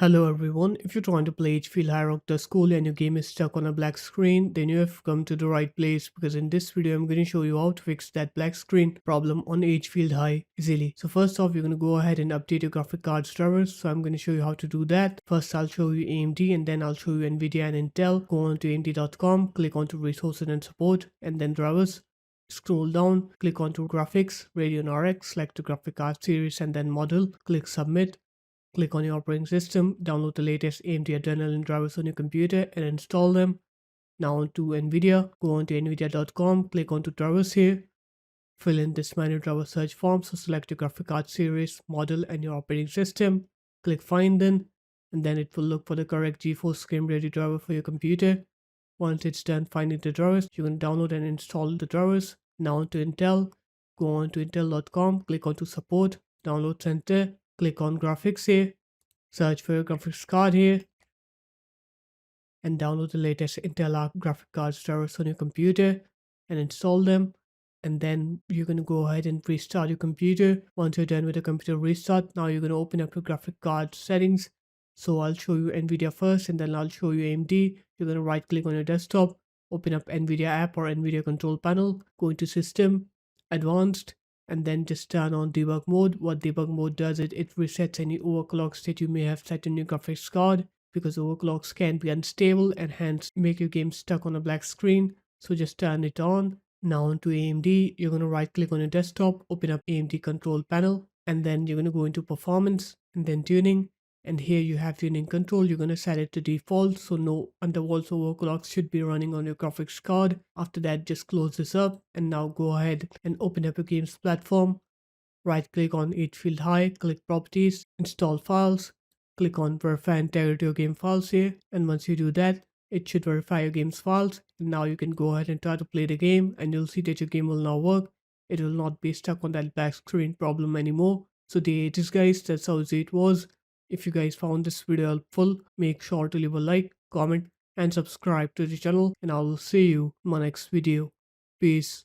Hello everyone, if you're trying to play Agefield High the school and your game is stuck on a black screen, then you have come to the right place because in this video I'm going to show you how to fix that black screen problem on Agefield High easily. So first off, you're going to go ahead and update your graphic cards drivers. So I'm going to show you how to do that. First I'll show you AMD and then I'll show you Nvidia and Intel. Go on to AMD.com, click onto resources and support and then drivers. Scroll down, click onto graphics, Radeon RX, select the graphic card series and then model, click submit. Click on your operating system, download the latest AMD Adrenalin drivers on your computer and install them. Now onto NVIDIA, go on to nvidia.com, click onto drivers here, fill in this manual driver search form, so select your graphic card series, model and your operating system, click find then, and then it will look for the correct GeForce Game Ready driver for your computer. Once it's done finding the drivers, you can download and install the drivers. Now onto Intel, go on to intel.com, click onto support, download center, click on graphics here, search for your graphics card here, and download the latest Intel Arc graphic cards drivers on your computer and install them. And then you're going to go ahead and restart your computer. Once you're done with the computer restart, now you're going to open up your graphic card settings. So I'll show you NVIDIA first and then I'll show you AMD. You're going to right click on your desktop, open up NVIDIA app or NVIDIA control panel, go into system, advanced, and then just turn on debug mode. What debug mode does it resets any overclocks that you may have set in your graphics card, because overclocks can be unstable and hence make your game stuck on a black screen. So just turn it on. Now onto AMD, you're going to right click on your desktop, open up AMD control panel, and then you're going to go into performance and then tuning. And here you have tuning control. You're going to set it to default, so no undervolts overclocks should be running on your graphics card. After that, just close this up and now go ahead and open up your games platform. Right click on Agefield High, click properties, install files, click on verify integrity of game files here, and once you do that, it should verify your game's files. And now you can go ahead and try to play the game and you'll see that your game will now work. It will not be stuck on that black screen problem anymore. So there it is guys, that's how easy it was. If you guys found this video helpful, make sure to leave a like, comment and subscribe to the channel, and I will see you in my next video. Peace.